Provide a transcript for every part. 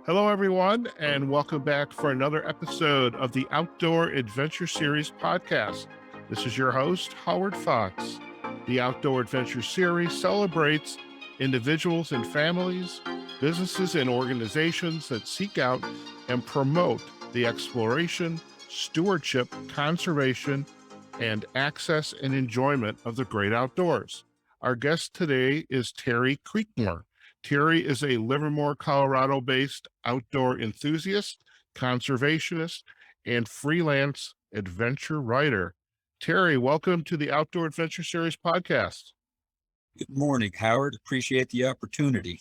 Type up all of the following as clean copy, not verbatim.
Hello, everyone, and welcome back for another episode of the Outdoor Adventure Series podcast. This is your host, Howard Fox. The Outdoor Adventure Series celebrates individuals and families, businesses and organizations that seek out and promote the exploration, stewardship, conservation, and access and enjoyment of the great outdoors. Our guest today is Terry Creekmore. Terry is a Livermore, Colorado-based outdoor enthusiast, conservationist, and freelance adventure writer. Terry, welcome to the Outdoor Adventure Series podcast. Good morning, Howard. Appreciate the opportunity.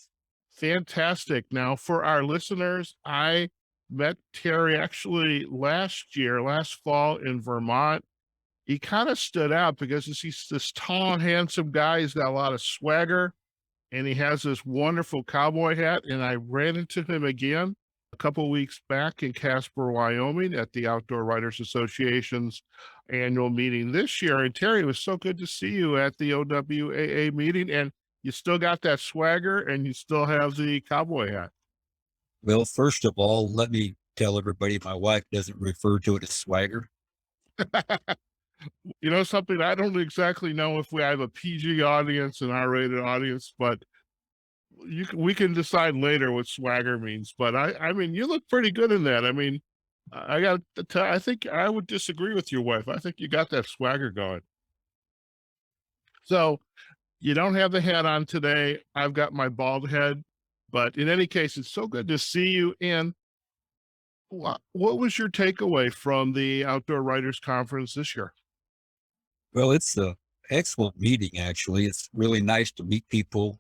Fantastic. Now, for our listeners, I met Terry actually last fall in Vermont. He kind of stood out because he's this tall, handsome guy. He's got a lot of swagger, and he has this wonderful cowboy hat. And I ran into him again a couple of weeks back in Casper, Wyoming at the Outdoor Writers Association's annual meeting this year. And Terry, it was so good to see you at the OWAA meeting. And you still got that swagger and you still have the cowboy hat. Well, first of all, let me tell everybody my wife doesn't refer to it as swagger. You know something, I don't exactly know if we have a PG audience and R-rated audience, but we can decide later what swagger means. But I mean, you look pretty good in that. I mean, I got to tell, I think I would disagree with your wife. I think you got that swagger going. So you don't have the hat on today. I've got my bald head, but in any case, it's so good to see you. And what was your takeaway from the Outdoor Writers Conference this year? Well, it's a excellent meeting, actually. It's really nice to meet people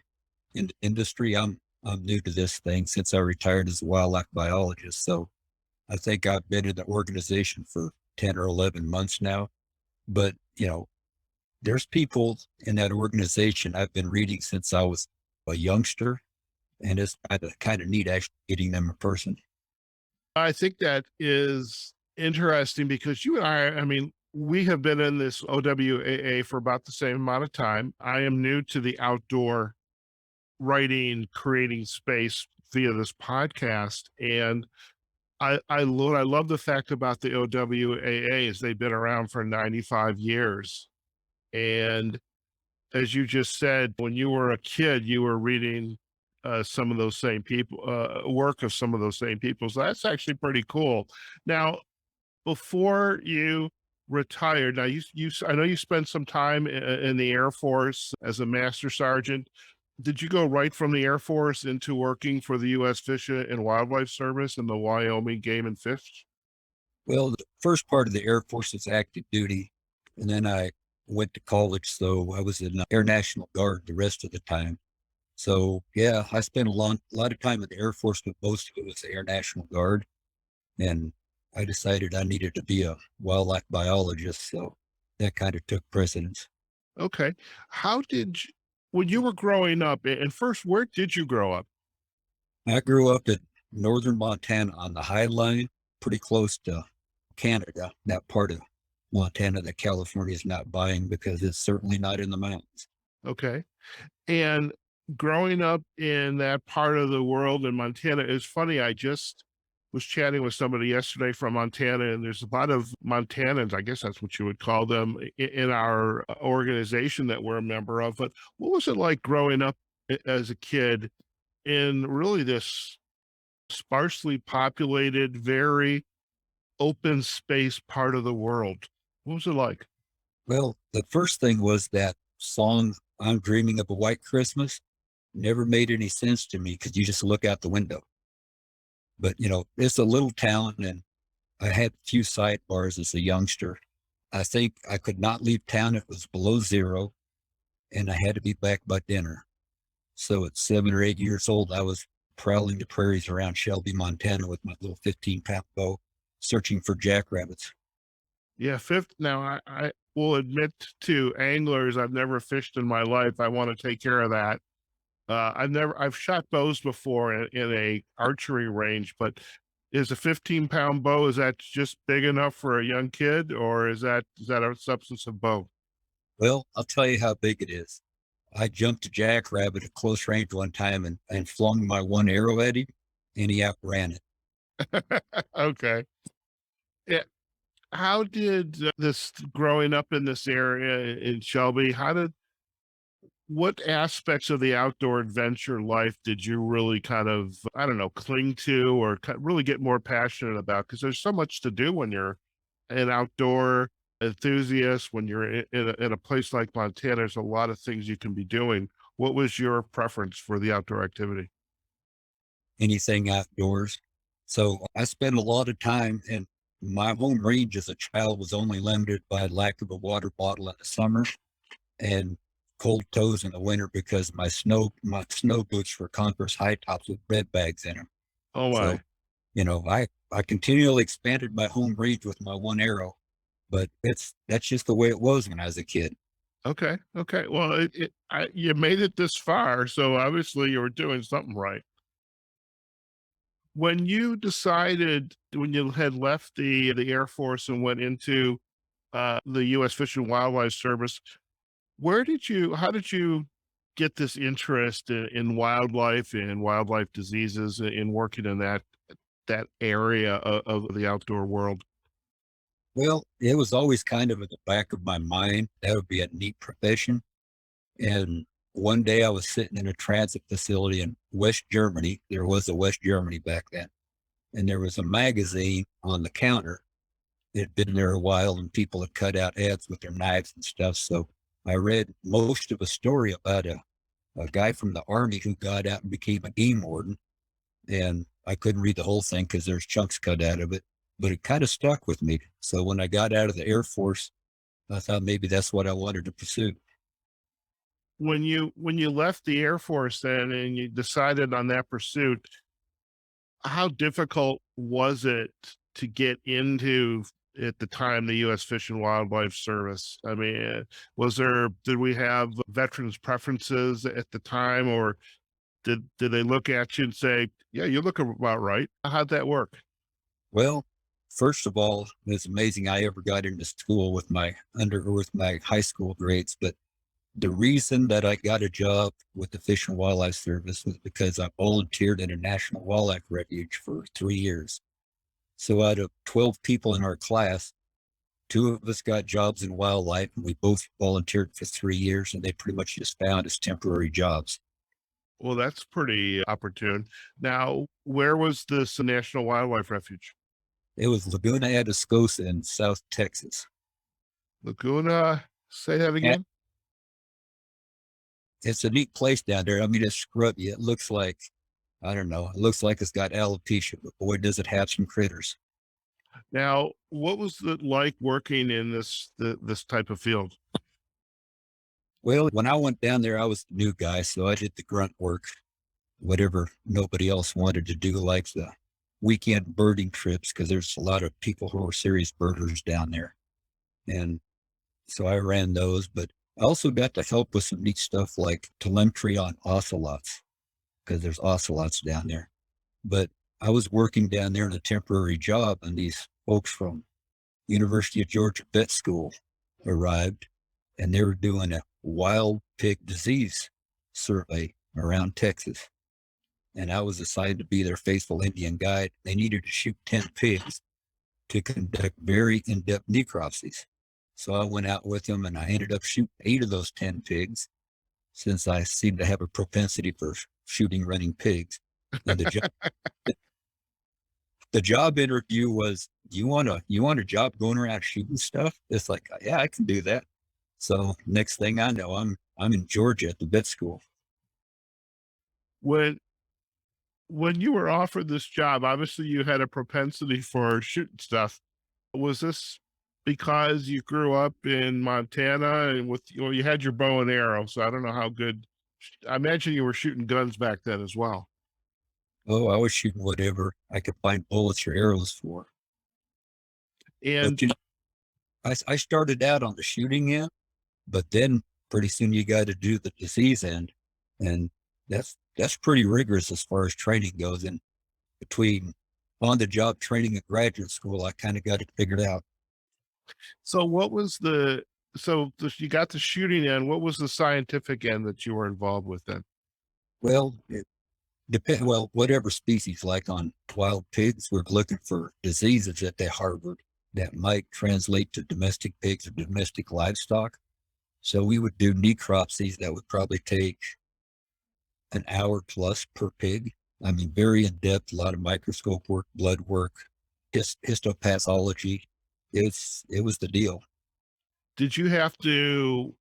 in the industry. I'm new to this thing since I retired as a wildlife biologist. So I think I've been in the organization for 10 or 11 months now. But, there's people in that organization I've been reading since I was a youngster. And it's kind of neat actually meeting them in person. I think that is interesting because you and I mean, we have been in this OWAA for about the same amount of time. I am new to the outdoor writing, creating space via this podcast. And I love the fact about the OWAA is they've been around for 95 years. And as you just said, when you were a kid, you were reading some of those same people, work of some of those same people. So that's actually pretty cool. Now, before you retired, now I know you spent some time in the Air Force as a master sergeant. Did you go right from the Air Force into working for the U.S. Fish and Wildlife Service and the Wyoming Game and Fish? Well, the first part of the Air Force is active duty. And then I went to college. So I was in the Air National Guard the rest of the time. So yeah, I spent a lot of time in the Air Force, but most of it was the Air National Guard. And I decided I needed to be a wildlife biologist. So that kind of took precedence. Okay. When you were growing up, and first, where did you grow up? I grew up in northern Montana on the High Line, pretty close to Canada, that part of Montana that California is not buying because it's certainly not in the mountains. Okay. And growing up in that part of the world in Montana is funny. I just was chatting with somebody yesterday from Montana, and there's a lot of Montanans, I guess that's what you would call them, in our organization that we're a member of. But what was it like growing up as a kid in really this sparsely populated, very open space part of the world? What was it like? Well, the first thing was that song, I'm Dreaming of a White Christmas, never made any sense to me because you just look out the window. But, it's a little town and I had a few sidebars as a youngster. I think I could not leave town. It was below zero and I had to be back by dinner. So at 7 or 8 years old, I was prowling the prairies around Shelby, Montana with my little 15-pound bow, searching for jackrabbits. Yeah, fifth. Now, I will admit to anglers, I've never fished in my life. I want to take care of that. I've shot bows before in a archery range, but is a 15-pound bow, is that just big enough for a young kid, or is that a substantive bow? Well, I'll tell you how big it is. I jumped a jackrabbit at close range one time and flung my one arrow at him, and he outran it. Okay. Yeah. How did this growing up in this area in Shelby, what aspects of the outdoor adventure life did you really kind of, I don't know, cling to or really get more passionate about? Because there's so much to do when you're an outdoor enthusiast, when you're in a place like Montana, there's a lot of things you can be doing. What was your preference for the outdoor activity? Anything outdoors. So I spent a lot of time, and my home range as a child was only limited by lack of a water bottle in the summer and cold toes in the winter because my snow boots were Converse high tops with red bags in them. Oh So, my. I continually expanded my home range with my one arrow, but that's just the way it was when I was a kid. Okay. Okay. Well, you made it this far, so obviously you were doing something right. When you decided, when you had left the Air Force and went into the U.S. Fish and Wildlife Service, how did you get this interest in wildlife and wildlife diseases in working in that area of the outdoor world? Well, it was always kind of at the back of my mind. That would be a neat profession. And one day I was sitting in a transit facility in West Germany. There was a West Germany back then. And there was a magazine on the counter. It had been there a while and people had cut out ads with their knives and stuff. So I read most of a story about a guy from the army who got out and became a game warden. And I couldn't read the whole thing because there's chunks cut out of it, but it kind of stuck with me. So when I got out of the Air Force, I thought maybe that's what I wanted to pursue. When you left the Air Force then and you decided on that pursuit, how difficult was it to get into, at the time, the U.S. Fish and Wildlife Service? I mean, did we have veterans preferences at the time, or did they look at you and say, "Yeah, you look about right"? How'd that work? Well, first of all, it's amazing I ever got into school with my high school grades. But the reason that I got a job with the Fish and Wildlife Service was because I volunteered at a national wildlife refuge for 3 years. So out of 12 people in our class, two of us got jobs in wildlife, and we both volunteered for 3 years, and they pretty much just found us temporary jobs. Well, that's pretty opportune. Now, where was this National Wildlife Refuge? It was Laguna Atascosa in South Texas. Laguna, say that And again? it's a neat place down there. I mean, it's scrubby. It looks like, I don't know, it looks like it's got alopecia, but boy, does it have some critters. Now, what was it like working in this type of field? Well, when I went down there, I was the new guy, so I did the grunt work, whatever nobody else wanted to do, like the weekend birding trips, because there's a lot of people who are serious birders down there. And so I ran those, but I also got to help with some neat stuff like telemetry on ocelots, because there's ocelots down there. But I was working down there in a temporary job, and these folks from University of Georgia Vet School arrived, and they were doing a wild pig disease survey around Texas. And I was assigned to be their faithful Indian guide. They needed to shoot 10 pigs to conduct very in-depth necropsies. So I went out with them, and I ended up shooting 8 of those 10 pigs, since I seem to have a propensity for shooting running pigs. And the job interview was, you want a job going around shooting stuff? It's like, yeah, I can do that. So next thing I know, I'm in Georgia at the vet school. When when you were offered this job, obviously you had a propensity for shooting stuff. Was this because you grew up in Montana and you had your bow and arrow, so I don't know how good. I imagine you were shooting guns back then as well. Oh, I was shooting whatever I could find bullets or arrows for. But And I started out on the shooting end, but then pretty soon you got to do the disease end, and that's pretty rigorous as far as training goes. And between on the job training and graduate school, I kind of got it figured out. so what was the you got the shooting end, what was the scientific end that you were involved with then? Well, Well, whatever species, like on wild pigs, we're looking for diseases that they harbored that might translate to domestic pigs or domestic livestock. So we would do necropsies that would probably take an hour plus per pig. I mean, very in depth, a lot of microscope work, blood work, histopathology. It was the deal. Did you have to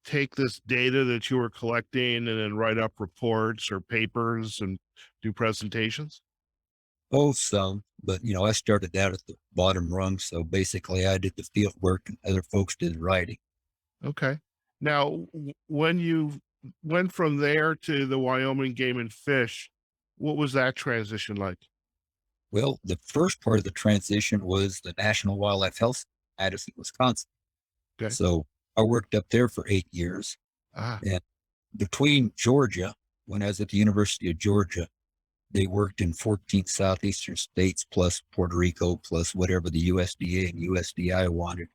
take this data that you were collecting and then write up reports or papers and do presentations? Oh, some, but I started out at the bottom rung. So basically I did the field work and other folks did writing. Okay. Now, when you went from there to the Wyoming Game and Fish, what was that transition like? Well, the first part of the transition was the National Wildlife Health Addison, Wisconsin. Okay. So I worked up there for 8 years. Ah, And between Georgia, when I was at the University of Georgia, they worked in 14 southeastern states plus Puerto Rico plus whatever the USDA and USDI wanted.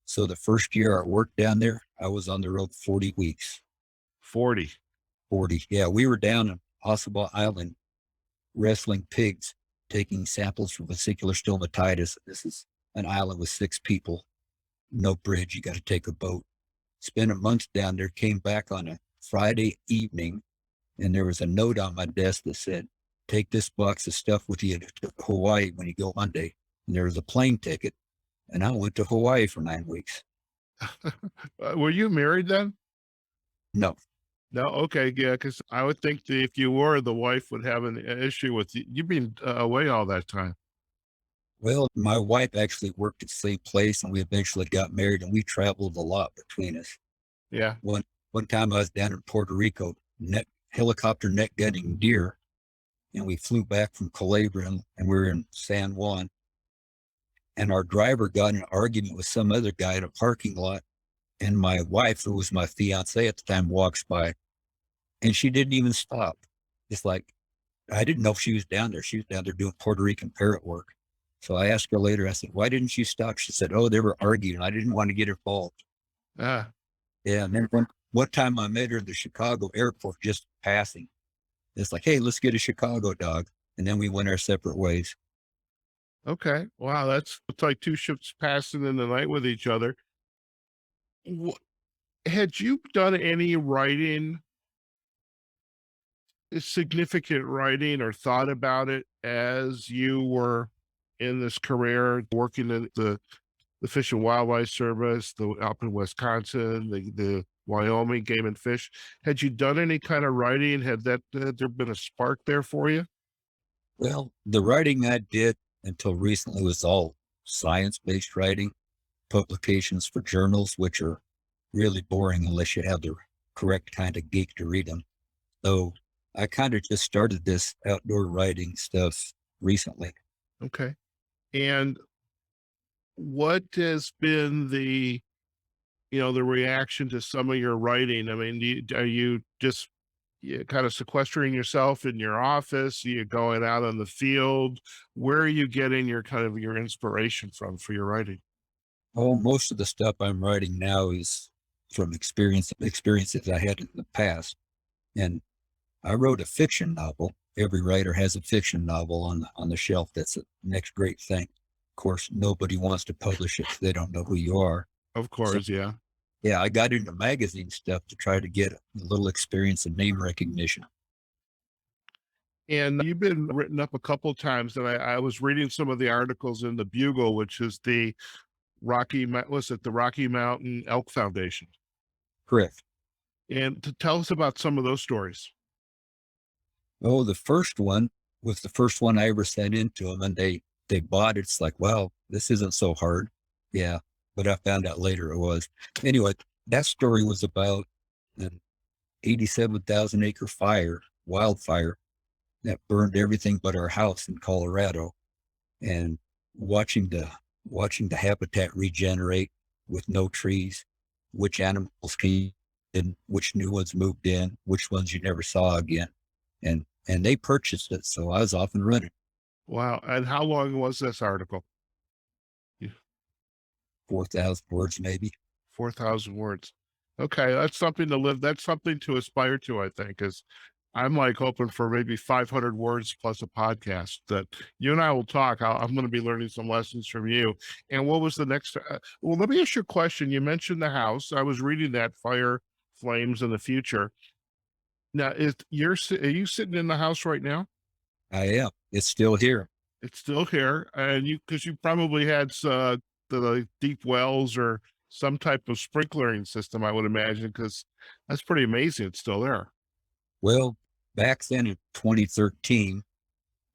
So the first year I worked down there, I was on the road 40 weeks. 40. 40. Yeah, we were down in Ossabaw Island wrestling pigs, taking samples for vesicular stomatitis. This is an island with 6 people, no bridge. You got to take a boat. Spent a month down there, came back on a Friday evening, and there was a note on my desk that said, take this box of stuff with you to Hawaii when you go Monday. And there was a plane ticket. And I went to Hawaii for 9 weeks. Were you married then? No. No? Okay. Yeah. Because I would think that if you were, the wife would have an issue with you being away all that time. Well, my wife actually worked at the same place and we eventually got married and we traveled a lot between us. Yeah. One time I was down in Puerto Rico, helicopter net gunning deer, and we flew back from Calabria and we were in San Juan. And our driver got in an argument with some other guy in a parking lot. And my wife, who was my fiance at the time, walks by and she didn't even stop. It's like, I didn't know if she was down there. She was down there doing Puerto Rican parrot work. So I asked her later, I said, why didn't you stop? She said, oh, they were arguing. I didn't want to get involved. Ah, Yeah. And then one time I met her at the Chicago airport, just passing. It's like, hey, let's get a Chicago dog. And then we went our separate ways. okay. Wow. It's like two ships passing in the night with each other. Wh- Had you done any writing, significant writing, or thought about it as you were in this career working in the Fish and Wildlife Service, up in Wisconsin, the Wyoming Game and Fish? Had you done any kind of writing? Had there been a spark there for you? Well, the writing I did until recently was all science based writing, publications for journals, which are really boring unless you have the correct kind of geek to read them. So I kind of just started this outdoor writing stuff recently. Okay. And what has been the reaction to some of your writing? I mean, are you just kind of sequestering yourself in your office? Are you going out on the field? Where are you getting your kind of your inspiration from for your writing? Oh, most of the stuff I'm writing now is from experiences I had in the past. And I wrote a fiction novel. Every writer has a fiction novel on the shelf. That's the next great thing. Of course, nobody wants to publish it if they don't know who you are. Of So course, yeah. yeah, I got into magazine stuff to try to get a little experience and name recognition. And you've been written up a couple times, and I was reading some of the articles in the Bugle, which is was it the Rocky Mountain Elk Foundation? Correct. And to tell us about some of those stories. Oh, the first one was the first one I ever sent in to them, and they bought it. It's like, wow, this isn't so hard. Yeah, but I found out later it was. Anyway, that story was about an 87,000 acre wildfire that burned everything but our house in Colorado, and watching the watching the habitat regenerate with no trees, which animals came in, which new ones moved in, which ones you never saw again, and they purchased it, so I was off and running. Wow. And how long was this article? Yeah, 4,000 words maybe. 4,000 words. Okay, that's something to live. That's something to aspire to, I think, is I'm like hoping for maybe 500 words plus a podcast that you and I will talk. I'm going to be learning some lessons from you. And what was the next? Well, let me ask you a question. You mentioned the house. I was reading that fire, flames in the future. Now, are you sitting in the house right now? I am. It's still here. It's still here, and because you probably had the deep wells or some type of sprinkling system, I would imagine, because that's pretty amazing. It's still there. Well, back then in 2013,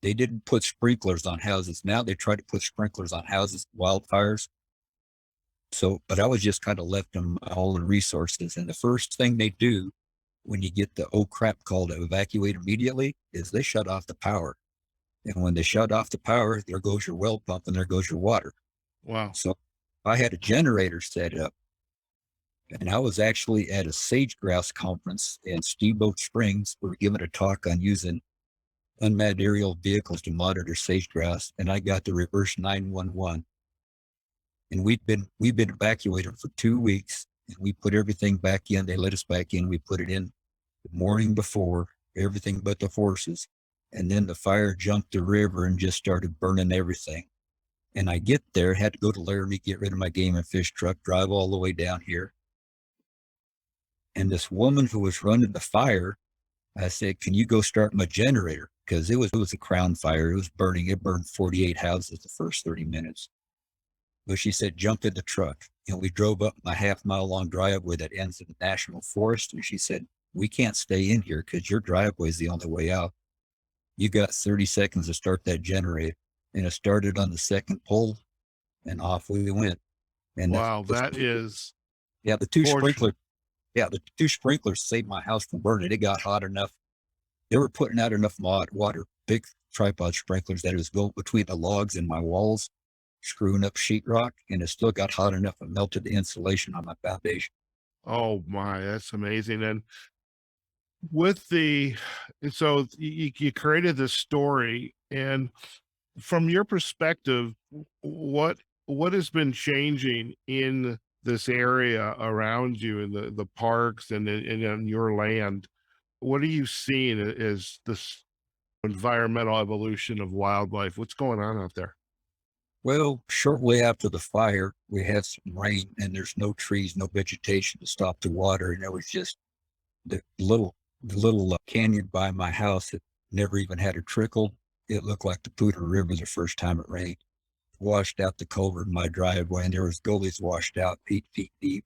they didn't put sprinklers on houses. Now they try to put sprinklers on houses, wildfires. So, but I was just kind of left them all the resources. And the first thing they do when you get the oh crap call to evacuate immediately is they shut off the power. And when they shut off the power, there goes your well pump and there goes your water. Wow. So I had a generator set up, and I was actually at a sage grouse conference in Steamboat Springs. We were giving a talk on using unmanned aerial vehicles to monitor sage grouse, and I got the reverse 911. And we've been evacuated for 2 weeks, and we put everything back in. They let us back in. We put it in the morning before, everything but the horses. And then the fire jumped the river and just started burning everything. And I get there, had to go to Laramie, get rid of my game and fish truck, drive all the way down here. And this woman who was running the fire, I said, can you go start my generator? Because it was a crown fire. It was burning. It burned 48 houses the first 30 minutes. But she said, jump in the truck. And we drove up my half-mile long driveway that ends in the national forest. And she said, we can't stay in here because your driveway is the only way out. You got 30 seconds to start that generator. And it started on the second pull, and off we went. And Wow, that is yeah, the two fortunate. sprinklers, yeah, the two sprinklers saved my house from burning. It got hot enough. They were putting out enough water, big tripod sprinklers, that it was going between the logs and my walls, screwing up sheetrock, and it still got hot enough and melted the insulation on my foundation. Oh my, that's amazing. And with the, so you created this story, and from your perspective, what has been changing in this area around you in the parks and on your land? What are you seeing as this environmental evolution of wildlife? What's going on out there? Well, shortly after the fire, we had some rain, and there's no trees, no vegetation to stop the water. And there was just the little canyon by my house that never even had a trickle. It looked like the Poudre River the first time it rained. Washed out the culvert in my driveway, and there was gullies washed out 8 feet deep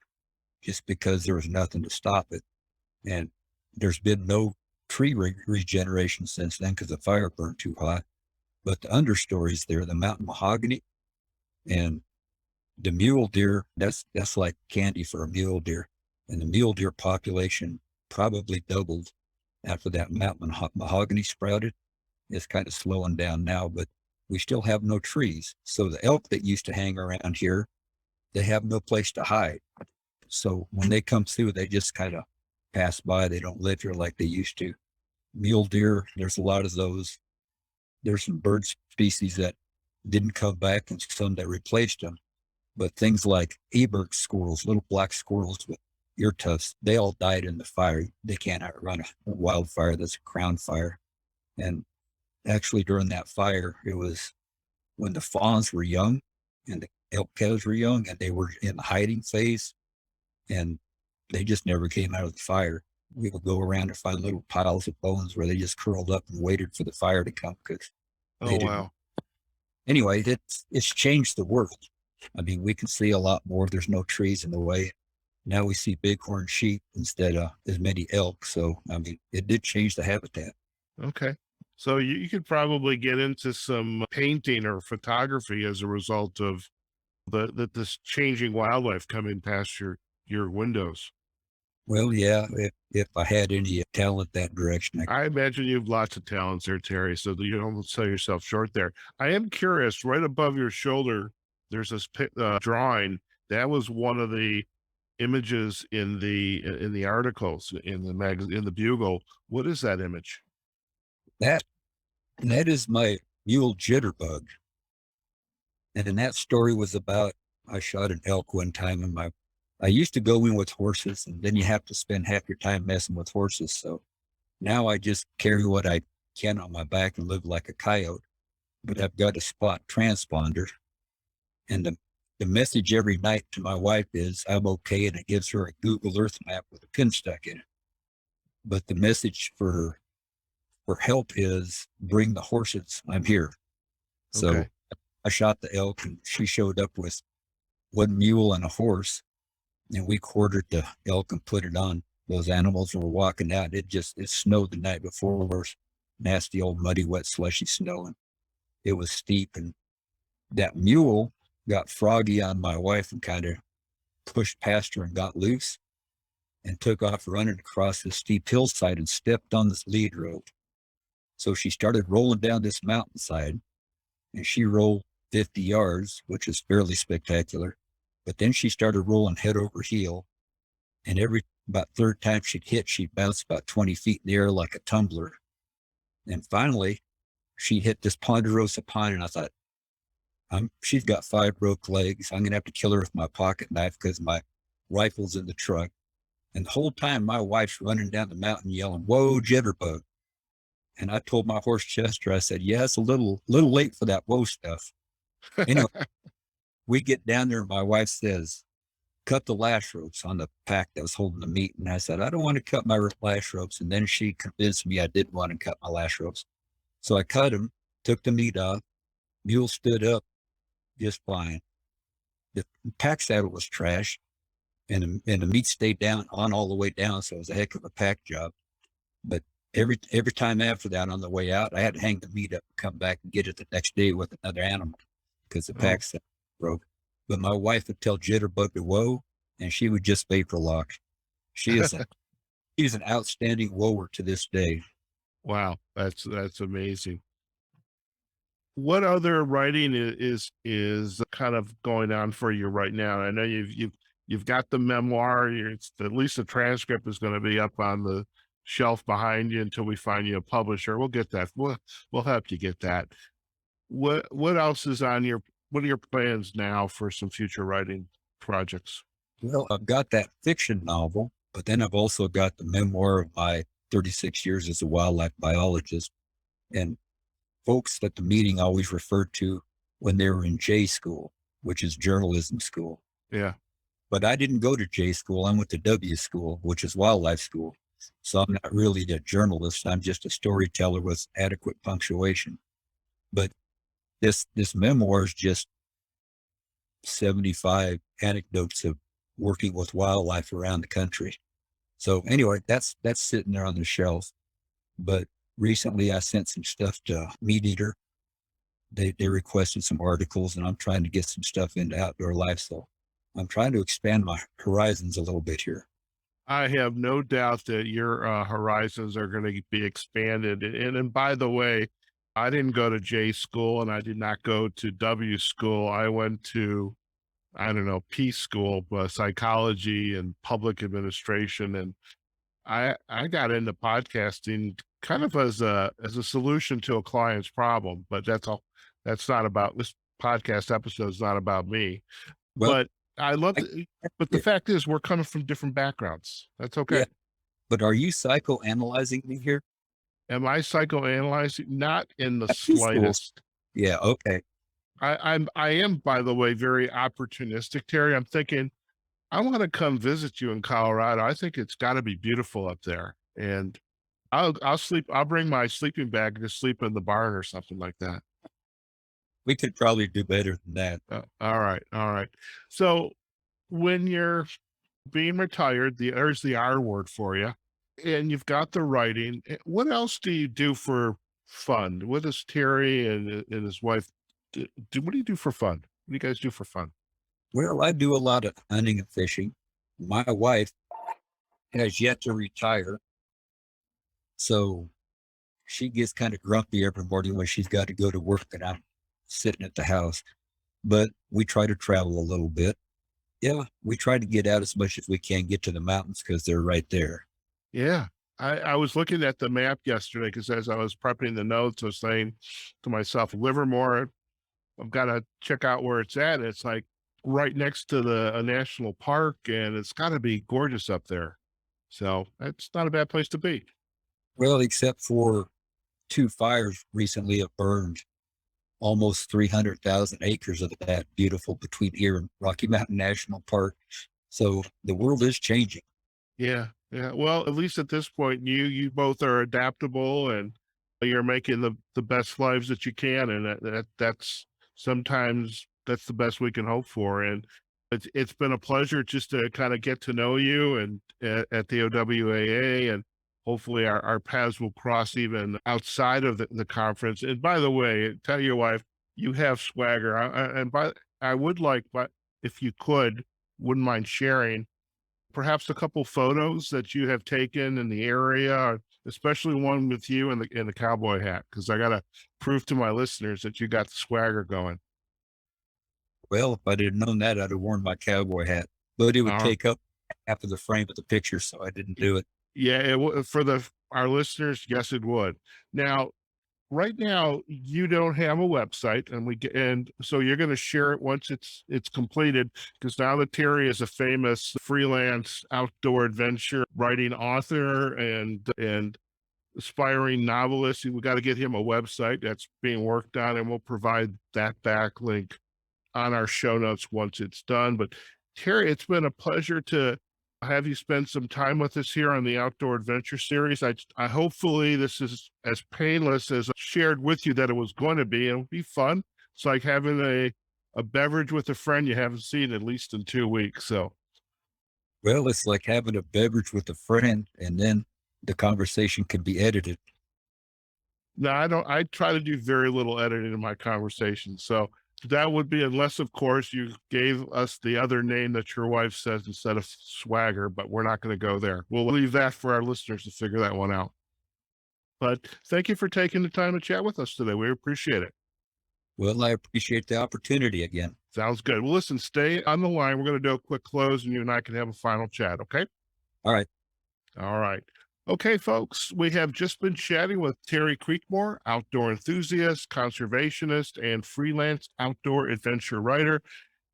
just because there was nothing to stop it. And there's been no tree regeneration since then because the fire burned too hot. But the understories there, the mountain mahogany and the mule deer, that's like candy for a mule deer. And the mule deer population probably doubled after that mountain mahogany sprouted. It's kind of slowing down now, but we still have no trees. So the elk that used to hang around here, they have no place to hide. So when they come through, they just kind of pass by. They don't live here like they used to. Mule deer, there's a lot of those. There's some bird species that didn't come back and some that replaced them. But things like Eberg squirrels, little black squirrels with ear tufts, they all died in the fire. They can't outrun a wildfire that's a crown fire. And actually during that fire, it was when the fawns were young and the elk cows were young and they were in the hiding phase, and they just never came out of the fire. We would go around and find little piles of bones where they just curled up and waited for the fire to come because Oh they didn't. wow. Anyway, it's changed the world. I mean, we can see a lot more. There's no trees in the way. Now we see bighorn sheep instead of as many elk. So, I mean, it did change the habitat. Okay. So you could probably get into some painting or photography as a result of this changing wildlife coming past your windows. Well, yeah, if I had any talent that direction, I imagine you have lots of talents there, Terry, so that you don't sell yourself short there. I am curious, right above your shoulder, there's this drawing. That was one of the images in the articles in the magazine in the Bugle. What is that image? that that is my mule jitterbug. And then that story was about, I shot an elk one time, and I used to go in with horses, and then you have to spend half your time messing with horses. So Now I just carry what I can on my back and live like a coyote. But I've got a spot transponder, and the message every night to my wife is I'm okay, and it gives her a Google Earth map with a pin stuck in it. But the message for help is bring the horses. I'm here. So Okay. I shot the elk, and she showed up with one mule and a horse, and we quartered the elk and put it on. Those animals were walking out. It snowed the night before, nasty old muddy, wet, slushy snow. And it was steep. And that mule got froggy on my wife and kind of pushed past her and got loose and took off running across the steep hillside and stepped on this lead rope. So she started rolling down this mountainside, and she rolled 50 yards, which is fairly spectacular. But then she started rolling head over heel. And every about third time she'd hit, she'd bounce about 20 feet in the air like a tumbler. And finally, she hit this ponderosa pine, and I thought, she's got 5 broke legs. I'm going to have to kill her with my pocket knife because my rifle's in the truck. And the whole time, my wife's running down the mountain yelling, "Whoa, jitterbug." And I told my horse Chester, I said, yeah, it's a little late for that whoa stuff. Anyway, we get down there, and my wife says, cut the lash ropes on the pack that was holding the meat. And I said, I don't want to cut my lash ropes. And then she convinced me I didn't want to cut my lash ropes. So I cut them, took the meat off. Mule stood up just fine. The pack saddle was trash, and the meat stayed down on all the way down. So it was a heck of a pack job. But every time after that on the way out, I had to hang the meat up and come back and get it the next day with another animal because the Oh, pack saddle broke. But my wife would tell Jitterbug to whoa, and she would just vapor lock. She is she's an outstanding whower to this day. wow. That's amazing. What other writing is kind of going on for you right now? I know you've got the memoir. It's at least the transcript is going to be up on the shelf behind you until we find you a publisher. We'll get that. We'll help you get that. What else is on your what are your plans now for some future writing projects? Well, I've got that fiction novel, but then I've also got the memoir of my 36 years as a wildlife biologist. And folks at the meeting always referred to when they were in J school, which is journalism school. Yeah. But I didn't go to J school. I went to W school, which is wildlife school. So I'm not really a journalist. I'm just a storyteller with adequate punctuation. But this memoir is just 75 anecdotes of working with wildlife around the country. So anyway, that's sitting there on the shelf. But recently I sent some stuff to Meat Eater. They requested some articles, and I'm trying to get some stuff into Outdoor Life. So I'm trying to expand my horizons a little bit here. I have no doubt that your horizons are going to be expanded. And by the way, I didn't go to J school and I did not go to W school. I went to, I don't know, P school, psychology and public administration. And I got into podcasting kind of as a solution to a client's problem, but that's all. That's not about this podcast episode is not about me. Well, But I love I, to, but the yeah, fact is we're coming from different backgrounds. That's yeah. okay. But are you psychoanalyzing me here? Am I psychoanalyzing? Not in the At preschool. slightest. Yeah. Okay. I am, by the way, very opportunistic, Terry. I'm thinking I want to come visit you in Colorado. I think it's got to be beautiful up there. And I'll sleep. I'll bring my sleeping bag and just sleep in the barn or something like that. We could probably do better than that. All right, all right. So when you're being retired, there's the R word for you, and you've got the writing. What else do you do for fun? What does Terry and his wife do? What do you do for fun? What do you guys do for fun? Well, I do a lot of hunting and fishing. My wife has yet to retire, so she gets kind of grumpy every morning when she's got to go to work and I'm sitting at the house. But we try to travel a little bit. Yeah, we try to get out as much as we can, get to the mountains because they're right there. Yeah. I was looking at the map yesterday because as I was prepping the notes, I was saying to myself, Livermore, I've got to check out where it's at. It's like right next to a national park, and it's got to be gorgeous up there. So it's not a bad place to be. Well, except for two fires recently have burned almost 300,000 acres of that beautiful between here and Rocky Mountain National Park. So the world is changing. Yeah, yeah. Well, at least at this point, you both are adaptable and you're making the best lives that you can, and that's sometimes that's the best we can hope for. And it's been a pleasure just to kind of get to know you and at the OWAA, and hopefully our paths will cross even outside of the conference. And by the way, tell your wife you have swagger. I would like, but if you could, wouldn't mind sharing perhaps a couple photos that you have taken in the area, especially one with you in the cowboy hat, because I gotta prove to my listeners that you got the swagger going. Well, if I'd have known that, I'd have worn my cowboy hat, but it would Uh, take up half of the frame of the picture, so I didn't do it. yeah, for our listeners, yes, it would. Now, right now, you don't have a website, and so you're going to share it once it's completed. Because now that Terry is a famous freelance outdoor adventure writing author and aspiring novelist. We got to get him a website that's being worked on, and we'll provide that backlink on our show notes once it's done. But Terry, it's been a pleasure to have you spend some time with us here on the Outdoor Adventure Series. I hopefully this is as painless as I shared with you that it was going to be. It'll be fun. It's like having a beverage with a friend you haven't seen at least in 2 weeks. So Well, it's like having a beverage with a friend, and then the conversation can be edited. no, I don't. I try to do very little editing in my conversations. So that would be, unless, of course, you gave us the other name that your wife says instead of swagger, but we're not going to go there. We'll leave that for our listeners to figure that one out. But thank you for taking the time to chat with us today. We appreciate it. Well, I appreciate the opportunity again. Sounds good. Well, listen, stay on the line. We're going to do a quick close and you and I can have a final chat. Okay. All right. All right. Okay, folks, we have just been chatting with Terry Creekmore, outdoor enthusiast, conservationist, and freelance outdoor adventure writer,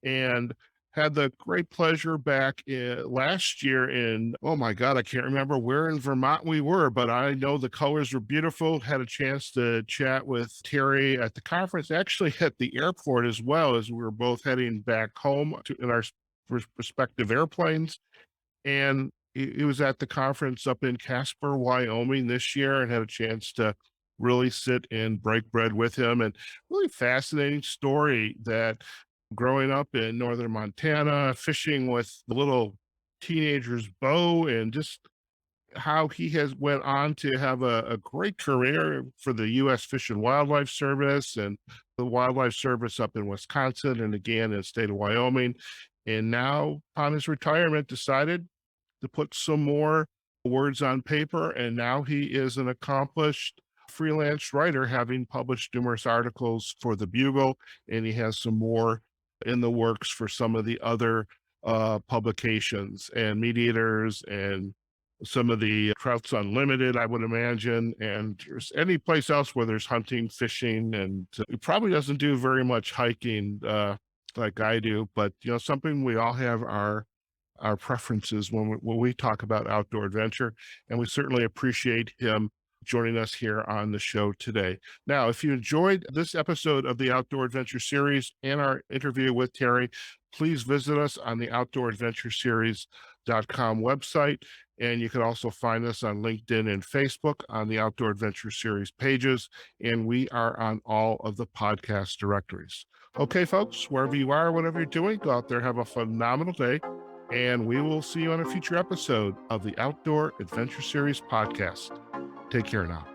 and had the great pleasure back last year in, oh my God, I can't remember where in Vermont we were, but I know the colors were beautiful. Had a chance to chat with Terry at the conference, actually at the airport as well, as we were both heading back home in our respective airplanes. And he was at the conference up in Casper, Wyoming this year, and had a chance to really sit and break bread with him. And really fascinating story that growing up in northern Montana, fishing with the little teenager's bow, and just how he has went on to have a great career for the U.S. Fish and Wildlife Service and the Wildlife Service up in Wisconsin and again in the state of Wyoming. And now, upon his retirement, decided to put some more words on paper. And now he is an accomplished freelance writer, having published numerous articles for the Bugle, and he has some more in the works for some of the other publications and mediators and some of the Trouts Unlimited, I would imagine, and there's any place else where there's hunting, fishing, and he probably doesn't do very much hiking like I do, but something we all have our preferences when we talk about outdoor adventure, and we certainly appreciate him joining us here on the show today. Now, if you enjoyed this episode of the Outdoor Adventure Series and our interview with Terry, please visit us on the outdooradventureseries.com website. And you can also find us on LinkedIn and Facebook on the Outdoor Adventure Series pages. And we are on all of the podcast directories. Okay, folks, wherever you are, whatever you're doing, go out there, have a phenomenal day. And we will see you on a future episode of the Outdoor Adventure Series podcast. Take care now.